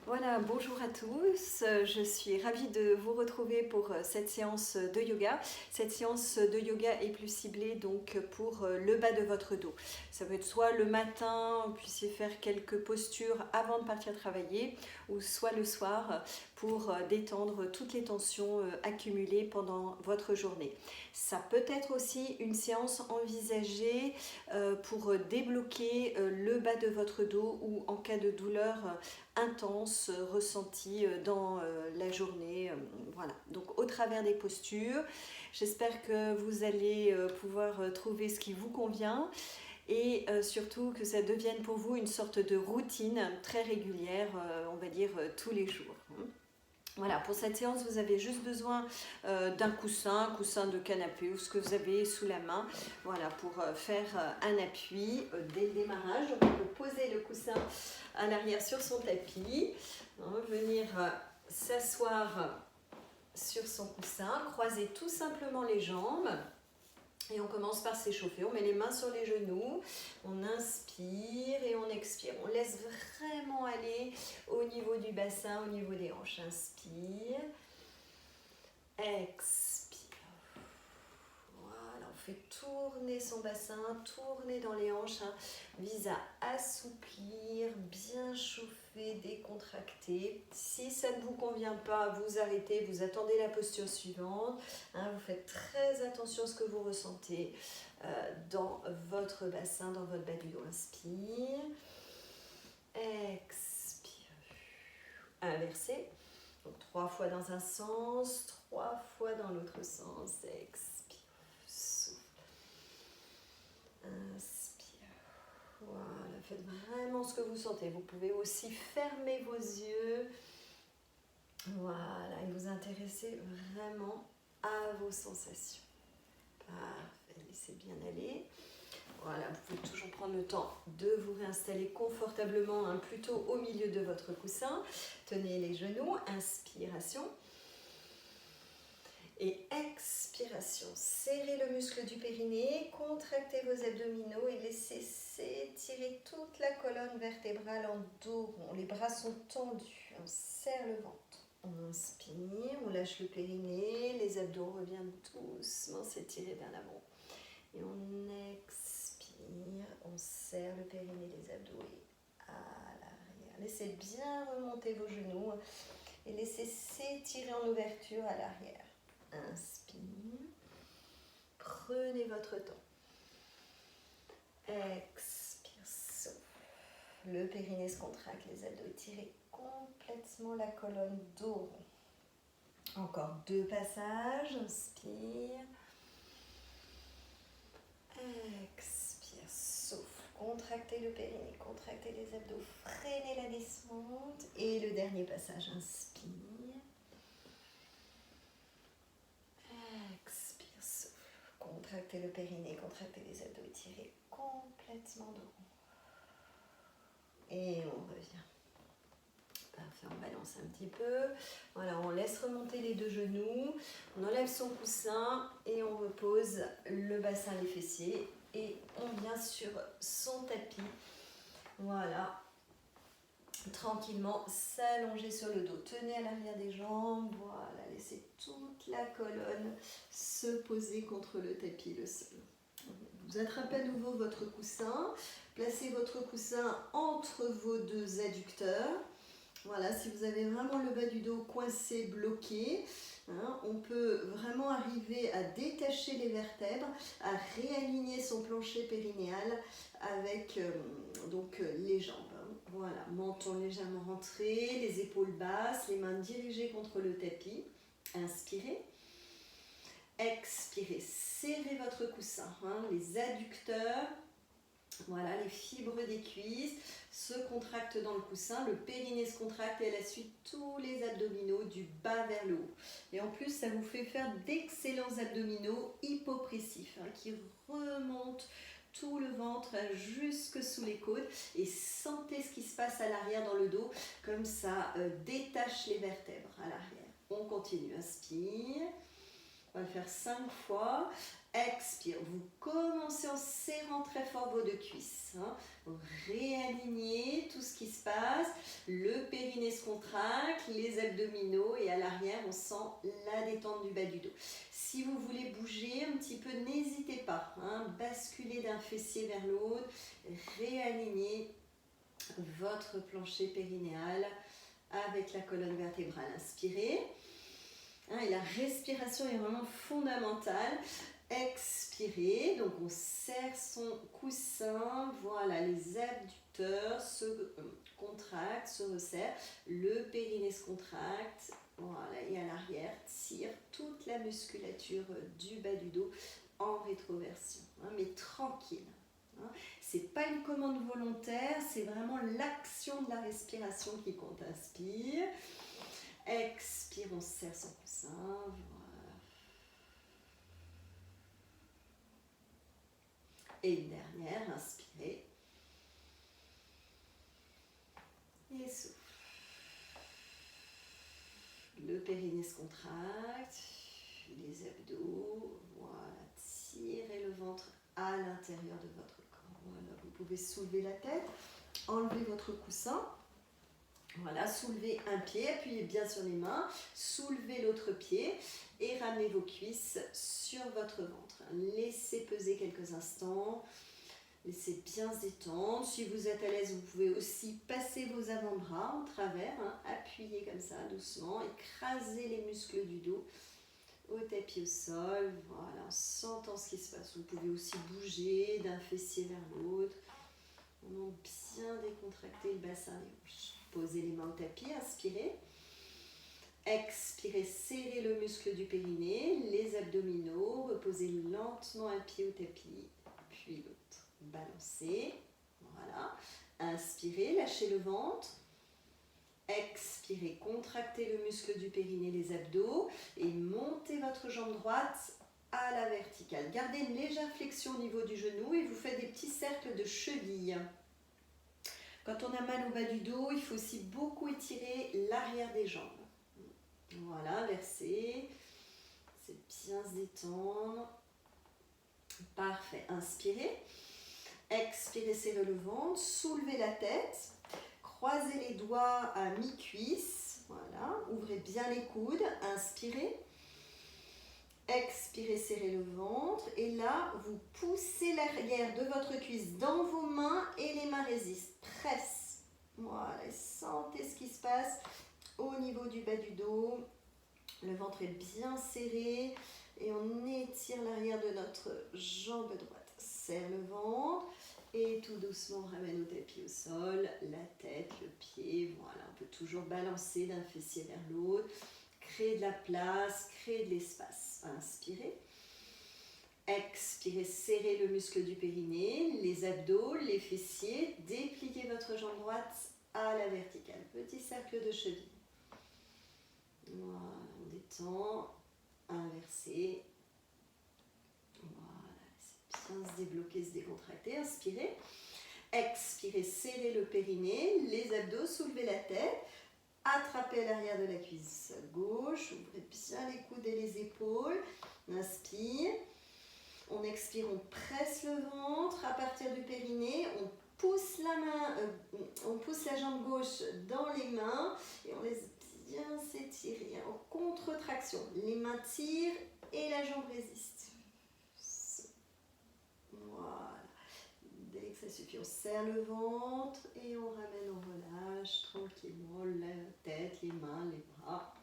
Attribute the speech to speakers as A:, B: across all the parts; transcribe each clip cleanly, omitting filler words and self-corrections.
A: Voilà, bonjour à tous. Je suis ravie de vous retrouver pour cette séance de yoga. Cette séance de yoga est plus ciblée donc pour le bas de votre dos. Ça peut être soit le matin, vous puissiez faire quelques postures avant de partir travailler, ou soit le soir pour détendre toutes les tensions accumulées pendant votre journée. Ça peut être aussi une séance envisagée pour débloquer le bas de votre dos ou en cas de douleur intense ressentie dans la journée. Voilà, donc au travers des postures, j'espère que vous allez pouvoir trouver ce qui vous convient et surtout que ça devienne pour vous une sorte de routine très régulière, on va dire tous les jours. Voilà, pour cette séance, vous avez juste besoin d'un coussin de canapé ou ce que vous avez sous la main, voilà, pour faire un appui dès le démarrage. Donc, on peut poser le coussin à l'arrière sur son tapis, venir s'asseoir sur son coussin, croiser tout simplement les jambes. Et on commence par s'échauffer, on met les mains sur les genoux, on inspire et on expire. On laisse vraiment aller au niveau du bassin, au niveau des hanches. Inspire, expire. Voilà, on fait tourner son bassin, tourner dans les hanches, vise à assouplir, bien chauffer, décontracter. Si ça ne vous convient pas, vous arrêtez, vous attendez la posture suivante. Vous faites très attention à ce que vous ressentez dans votre bassin, dans votre bas du dos. Inspire, expire, inversez. Donc 3 fois dans un sens, 3 fois dans l'autre sens. Expire, souffle, inspire. Voilà, faites vraiment ce que vous sentez. Vous pouvez aussi fermer vos yeux. Voilà, et vous intéresser vraiment à vos sensations. Parfait, laissez bien aller. Voilà, vous pouvez toujours prendre le temps de vous réinstaller confortablement, plutôt au milieu de votre coussin. Tenez les genoux, inspiration. Et expiration. Serrez le muscle du périnée, contractez vos abdominaux et laissez s'étirer toute la colonne vertébrale en dos rond. Les bras sont tendus, on serre le ventre. On inspire, on lâche le périnée, les abdos reviennent doucement s'étirer vers l'avant. Et on expire, on serre le périnée, les abdos et à l'arrière. Laissez bien remonter vos genoux et laissez s'étirer en ouverture à l'arrière. Inspire, prenez votre temps. Expire, souffle. Le périnée se contracte, les abdos étirés complètement, la colonne dos rond. Encore 2 passages. Inspire. Expire, souffle. Contractez le périnée, contractez les abdos, freinez la descente. Et le dernier passage, inspire. Expire, souffle. Contractez le périnée, contractez les abdos, étirez complètement dos rond. Et on revient. Parfait, on balance un petit peu. Voilà, on laisse remonter les 2 genoux. On enlève son coussin et on repose le bassin, les fessiers. Et on vient sur son tapis. Voilà. Tranquillement s'allonger sur le dos. Tenez à l'arrière des jambes. Voilà, laissez toute la colonne se poser contre le tapis, le sol. Vous attrapez à nouveau votre coussin. Placez votre coussin entre vos 2 adducteurs. Voilà, si vous avez vraiment le bas du dos coincé, bloqué, on peut vraiment arriver à détacher les vertèbres, à réaligner son plancher périnéal avec les jambes. Voilà, menton légèrement rentré, les épaules basses, les mains dirigées contre le tapis. Inspirez. Expirez, serrez votre coussin, les adducteurs. Voilà, les fibres des cuisses se contractent dans le coussin, le périnée se contracte et à la suite tous les abdominaux du bas vers le haut. Et en plus, ça vous fait faire d'excellents abdominaux hypopressifs qui remontent tout le ventre jusque sous les côtes et sentez ce qui se passe à l'arrière dans le dos, comme ça détache les vertèbres à l'arrière. On continue, inspire. On va le faire 5 fois. Expire. Vous commencez en serrant très fort vos 2 cuisses. Vous réalignez tout ce qui se passe. Le périnée se contracte, les abdominaux et à l'arrière, on sent la détente du bas du dos. Si vous voulez bouger un petit peu, n'hésitez pas. Basculez d'un fessier vers l'autre, réalignez votre plancher périnéal avec la colonne vertébrale. Inspirez. Et la respiration est vraiment fondamentale. Expirez, donc on serre son coussin, voilà, les abducteurs se contractent, se resserrent, le périnée se contracte, voilà, et à l'arrière, tire toute la musculature du bas du dos en rétroversion, mais tranquille. C'est pas une commande volontaire, c'est vraiment l'action de la respiration qui compte. Inspire, expire, on serre son coussin, voilà. Et une dernière, inspirez. Et souffle. Le périnée se contracte, les abdos, voilà, tirez le ventre à l'intérieur de votre corps. Voilà, vous pouvez soulever la tête, enlever votre coussin. Voilà, soulevez un pied, appuyez bien sur les mains, soulevez l'autre pied et ramenez vos cuisses sur votre ventre. Laissez peser quelques instants, laissez bien se détendre. Si vous êtes à l'aise, vous pouvez aussi passer vos avant-bras en travers, appuyez comme ça doucement, écrasez les muscles du dos au tapis au sol, voilà, en sentant ce qui se passe. Vous pouvez aussi bouger d'un fessier vers l'autre, vraiment bien décontracter le bassin des hanches. Posez les mains au tapis, inspirez. Expirez, serrez le muscle du périnée, les abdominaux, reposez lentement un pied au tapis, puis l'autre. Balancez, voilà. Inspirez, lâchez le ventre. Expirez, contractez le muscle du périnée, les abdos et montez votre jambe droite à la verticale. Gardez une légère flexion au niveau du genou et vous faites des petits cercles de cheville. Quand on a mal au bas du dos, il faut aussi beaucoup étirer l'arrière des jambes. Voilà, versez. C'est bien se détendre. Parfait. Inspirez. Expirez, serrez le ventre. Soulevez la tête. Croisez les doigts à mi-cuisse. Voilà. Ouvrez bien les coudes. Inspirez. Expirez, serrez le ventre. Et là, vous poussez l'arrière de votre cuisse dans vos mains et les mains résistent. Presse. Voilà. Et sentez ce qui se passe au niveau du bas du dos. Le ventre est bien serré et on étire l'arrière de notre jambe droite. Serre le ventre et tout doucement on ramène au tapis au sol, la tête, le pied. Voilà, on peut toujours balancer d'un fessier vers l'autre. Créer de la place, créer de l'espace. Inspirez. Expirez, serrez le muscle du périnée, les abdos, les fessiers. Dépliez votre jambe droite à la verticale. Petit cercle de cheville. Voilà, on détend. Inversez. Voilà, c'est bien se débloquer, se décontracter. Inspirez. Expirez, serrez le périnée, les abdos, soulevez la tête. Attrapez l'arrière de la cuisse gauche, ouvrez bien les coudes et les épaules. Inspire. On expire, on presse le ventre à partir du périnée. On pousse la main, on pousse la jambe gauche dans les mains et on laisse bien s'étirer en contre-traction. Les mains tirent et la jambe résiste. Voilà. Dès que ça suffit, on serre le ventre et on ramène, on relâche tranquillement la tête, les mains, les bras.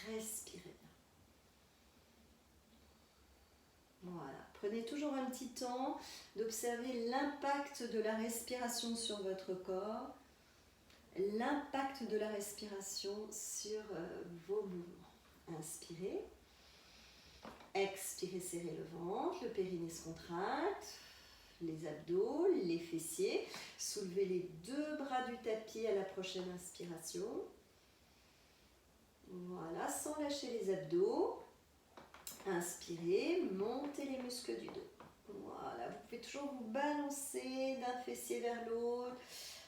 A: Respirez bien. Voilà. Prenez toujours un petit temps d'observer l'impact de la respiration sur votre corps, l'impact de la respiration sur vos mouvements. Inspirez. Expirez, serrez le ventre, le périnée se contracte, les abdos, les fessiers. Soulevez les deux bras du tapis à la prochaine inspiration. Voilà, sans lâcher les abdos. Inspirez, montez les muscles du dos. Voilà, vous pouvez toujours vous balancer d'un fessier vers l'autre.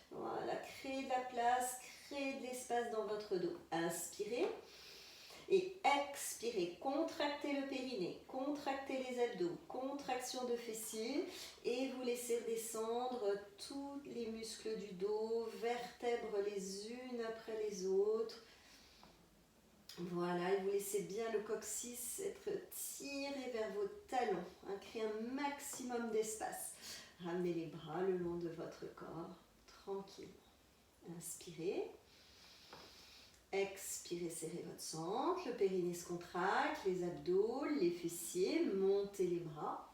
A: Voilà, créez de la place, créez de l'espace dans votre dos. Inspirez et Expirez, contractez le périnée, contractez les abdos, contraction de fessiers et vous laissez descendre tous les muscles du dos, vertèbres les unes après les autres. Voilà, et vous laissez bien le coccyx être tiré vers vos talons, créez un maximum d'espace. Ramenez les bras le long de votre corps, tranquillement. Inspirez. Expirez, serrez votre centre, le périnée se contracte, les abdos, les fessiers, montez les bras.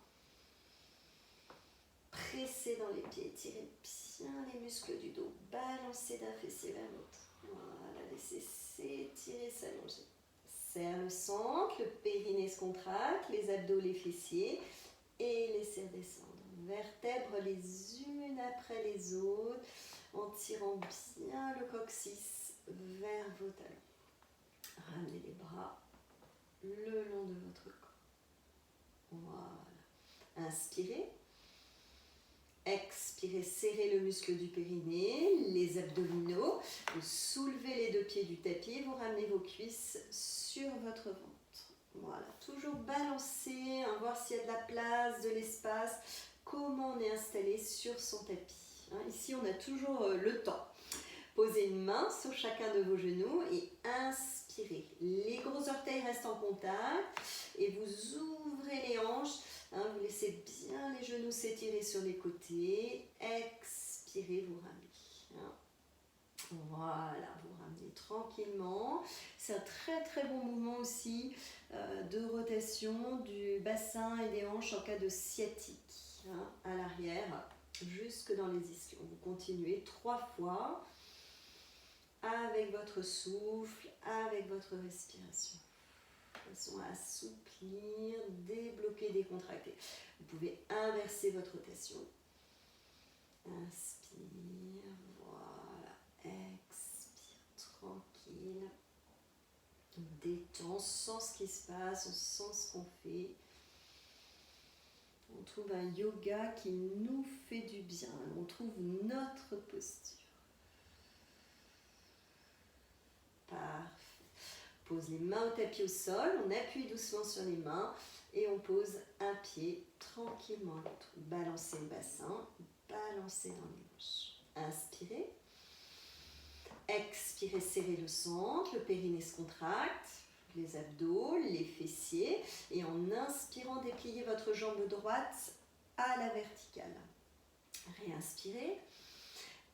A: Pressez dans les pieds, tirez bien les muscles du dos, balancez d'un fessier vers l'autre. Voilà, laissez s'étirer, s'allonger. Serre le centre, le périnée se contracte, les abdos, les fessiers et laissez redescendre. Vertèbres les unes après les autres en tirant bien le coccyx vers vos talons. Ramenez les bras le long de votre corps. Voilà. Inspirez. Expirez, serrez le muscle du périnée, les abdominaux. Vous soulevez les deux pieds du tapis, vous ramenez vos cuisses sur votre ventre. Voilà, toujours balancer, voir s'il y a de la place, de l'espace, comment on est installé sur son tapis. Ici, on a toujours le temps. Posez une main sur chacun de vos genoux et inspirez. Les gros orteils restent en contact et vous ouvrez les hanches. Vous laissez bien les genoux s'étirer sur les côtés. Expirez, vous ramenez. Voilà, vous ramenez tranquillement. C'est un très très bon mouvement aussi de rotation du bassin et des hanches en cas de sciatique. À l'arrière, jusque dans les ischions. Vous continuez 3 fois. Avec votre souffle, avec votre respiration. De façon à assouplir, débloquer, décontracter. Vous pouvez inverser votre rotation. Inspire, voilà. Expire, tranquille. Détend, on sent ce qui se passe, on sent ce qu'on fait. On trouve un yoga qui nous fait du bien. On trouve notre posture. Parfait. Pose les mains au tapis au sol, on appuie doucement sur les mains et on pose un pied tranquillement à l'autre. Balancez le bassin, balancez dans les hanches. Inspirez. Expirez, serrez le centre, le périnée se contracte, les abdos, les fessiers. Et en inspirant, dépliez votre jambe droite à la verticale. Réinspirez.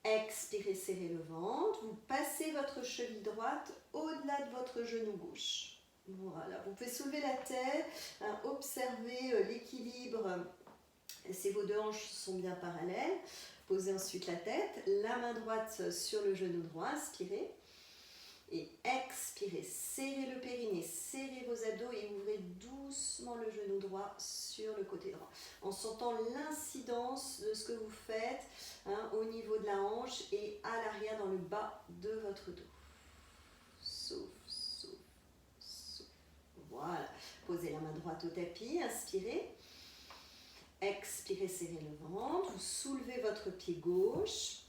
A: Expirez, serrez le ventre, vous passez votre cheville droite au-delà de votre genou gauche. Voilà, vous pouvez soulever la tête, observer l'équilibre, si vos deux hanches sont bien parallèles. Posez ensuite la tête, la main droite sur le genou droit, inspirez. Et expirez, serrez le périnée, serrez vos abdos et ouvrez doucement le genou droit sur le côté droit. En sentant l'incidence de ce que vous faites au niveau de la hanche et à l'arrière dans le bas de votre dos. Souffle, souffle, souffle. Voilà. Posez la main droite au tapis, inspirez. Expirez, serrez le ventre. Vous soulevez votre pied gauche.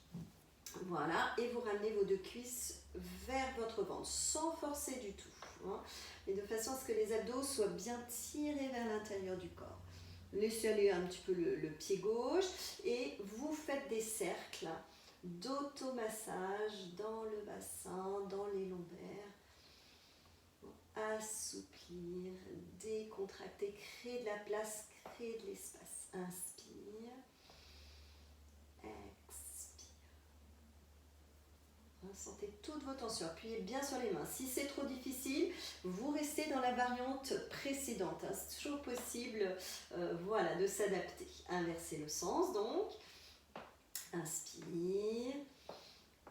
A: Voilà, et vous ramenez vos deux cuisses vers votre ventre, sans forcer du tout. Et de façon à ce que les abdos soient bien tirés vers l'intérieur du corps. Laissez aller un petit peu le pied gauche et vous faites des cercles d'automassage dans le bassin, dans les lombaires. Assouplir, décontracter, créer de la place, créer de l'espace. Inspire. Sentez toutes vos tensions, appuyez bien sur les mains. Si c'est trop difficile, vous restez dans la variante précédente. C'est toujours possible voilà, de s'adapter. Inversez le sens donc. Inspire.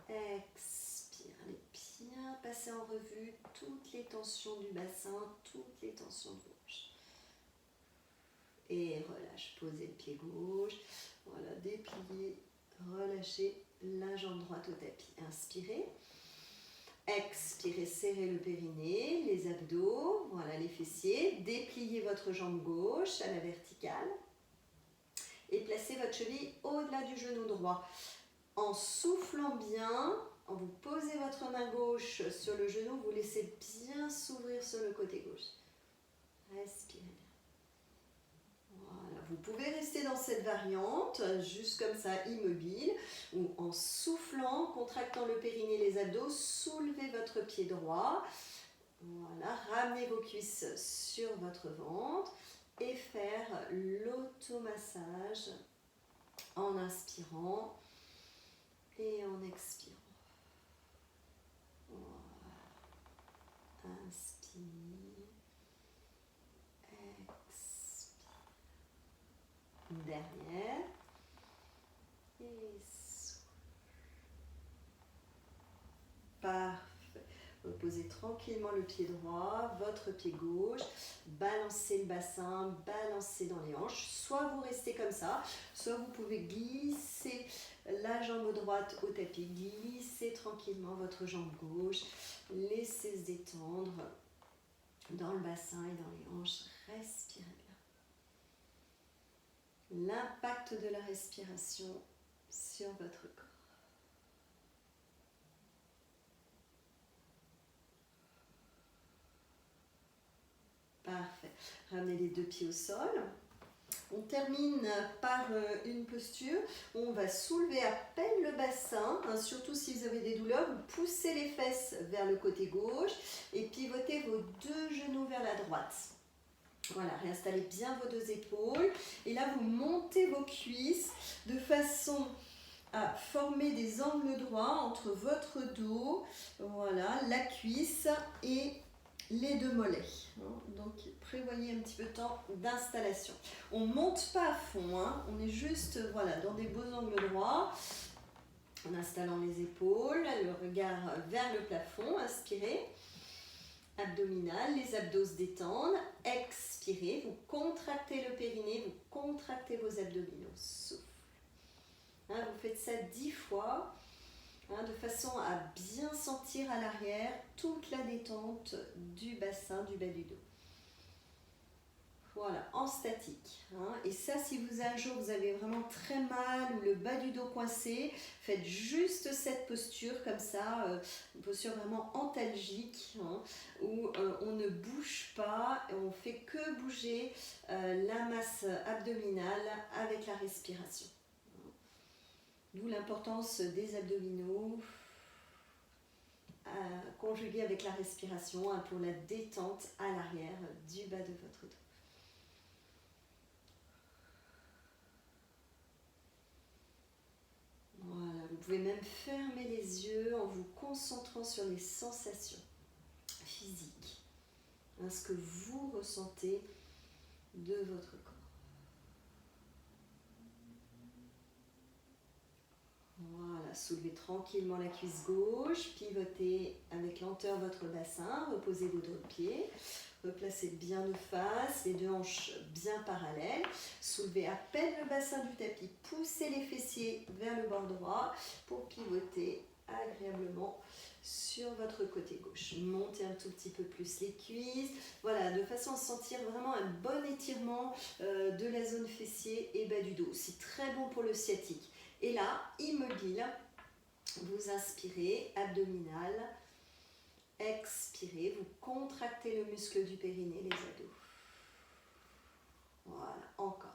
A: Expire. Allez bien passer en revue toutes les tensions du bassin, toutes les tensions de gauche. Et relâche. Posez le pied gauche. Voilà, dépliez, relâchez. La jambe droite au tapis. Inspirez. Expirez, serrez le périnée, les abdos, voilà les fessiers. Dépliez votre jambe gauche à la verticale. Et placez votre cheville au-delà du genou droit. En soufflant bien, Vous posez votre main gauche sur le genou, vous laissez bien s'ouvrir sur le côté gauche. Respirez bien. Voilà. Vous pouvez rester dans cette variante, juste comme ça, immobile, ou en soufflant, contractant le périnée, les abdos, soulevez votre pied droit. Voilà, ramenez vos cuisses sur votre ventre et faire l'automassage en inspirant et en expirant. Voilà. Inspire, expire. Derrière et souffle. Parfait. Reposez tranquillement le pied droit, votre pied gauche, balancez le bassin, balancez dans les hanches. Soit vous restez comme ça, soit vous pouvez glisser la jambe droite au tapis, glissez tranquillement votre jambe gauche, laissez se détendre dans le bassin et dans les hanches, respirez bien. L'impact de la respiration sur votre corps. Parfait. Ramenez les deux pieds au sol. On termine par une posture où on va soulever à peine le bassin, surtout si vous avez des douleurs. Vous poussez les fesses vers le côté gauche et pivotez vos deux genoux vers la droite. Voilà, réinstallez bien vos deux épaules. Et là, vous montez vos cuisses de façon à former des angles droits entre votre dos, voilà, la cuisse et les deux mollets. Donc prévoyez un petit peu de temps d'installation. On ne monte pas à fond, on est juste voilà, dans des beaux angles droits, en installant les épaules, le regard vers le plafond, inspirez, abdominal, les abdos se détendent, expirez, vous contractez le périnée, vous contractez vos abdominaux, souffle. Vous faites ça 10 fois. De façon à bien sentir à l'arrière toute la détente du bassin, du bas du dos. Voilà, en statique. Et ça, si vous un jour vous avez vraiment très mal ou le bas du dos coincé, faites juste cette posture comme ça, une posture vraiment antalgique, où on ne bouge pas, et on fait que bouger la masse abdominale avec la respiration. D'où l'importance des abdominaux conjugués avec la respiration pour la détente à l'arrière du bas de votre dos. Voilà, vous pouvez même fermer les yeux en vous concentrant sur les sensations physiques, ce que vous ressentez de votre corps. Voilà, soulevez tranquillement la cuisse gauche, pivotez avec lenteur votre bassin, reposez vos deux pieds, replacez bien de face, les deux hanches bien parallèles, soulevez à peine le bassin du tapis, poussez les fessiers vers le bord droit pour pivoter agréablement sur votre côté gauche. Montez un tout petit peu plus les cuisses, voilà, de façon à sentir vraiment un bon étirement de la zone fessier et bas du dos. C'est très bon pour le sciatique. Et là, immobile, vous inspirez, abdominal, expirez, vous contractez le muscle du périnée, les abdos. Voilà, encore.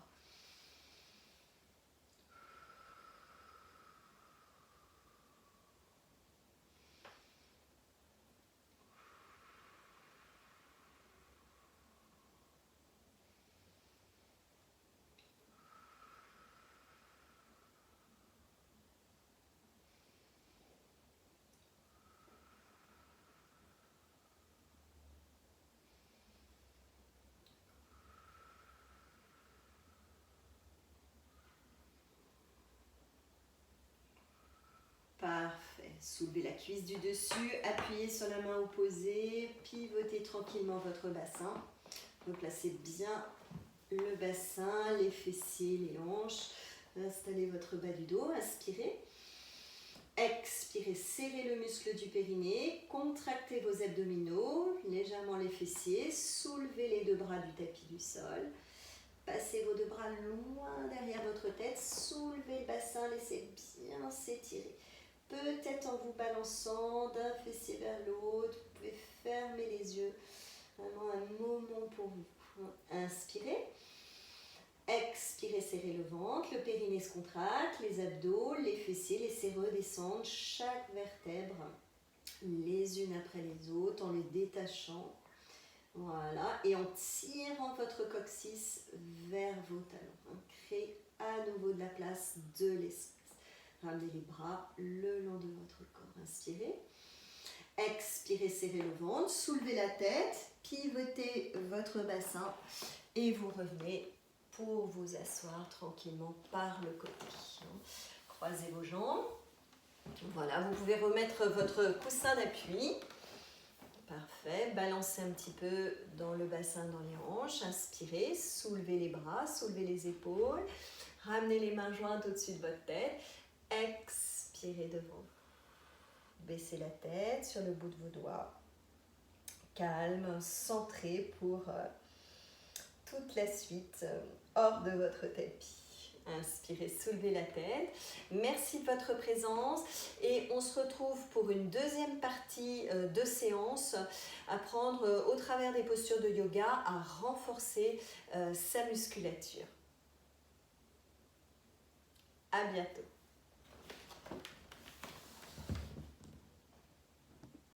A: Parfait. Soulevez la cuisse du dessus, appuyez sur la main opposée, pivotez tranquillement votre bassin. Replacez bien le bassin, les fessiers, les hanches. Installez votre bas du dos, inspirez. Expirez, serrez le muscle du périnée, contractez vos abdominaux, légèrement les fessiers, soulevez les deux bras du tapis du sol. Passez vos deux bras loin derrière votre tête, soulevez le bassin, laissez bien s'étirer. peut-être en vous balançant d'un fessier vers l'autre. Vous pouvez fermer les yeux. Vraiment un moment pour vous. Inspirez. Expirez, serrez le ventre. Le périnée se contracte. Les abdos, les fessiers, laissez redescendre chaque vertèbre les unes après les autres en les détachant. Voilà. Et en tirant votre coccyx vers vos talons. Créez à nouveau de la place, de l'espace. Ramenez les bras le long de votre corps. Inspirez. Expirez, serrez le ventre, soulevez la tête, pivotez votre bassin et vous revenez pour vous asseoir tranquillement par le côté. Croisez vos jambes. Voilà, vous pouvez remettre votre coussin d'appui. Parfait. Balancez un petit peu dans le bassin, dans les hanches. Inspirez, soulevez les bras, soulevez les épaules. Ramenez les mains jointes au-dessus de votre tête. Expirez devant vous. Baissez la tête sur le bout de vos doigts. Calme, centré pour toute la suite hors de votre tapis. Inspirez, soulevez la tête. Merci de votre présence et on se retrouve pour une deuxième partie de séance, apprendre au travers des postures de yoga à renforcer sa musculature. À bientôt.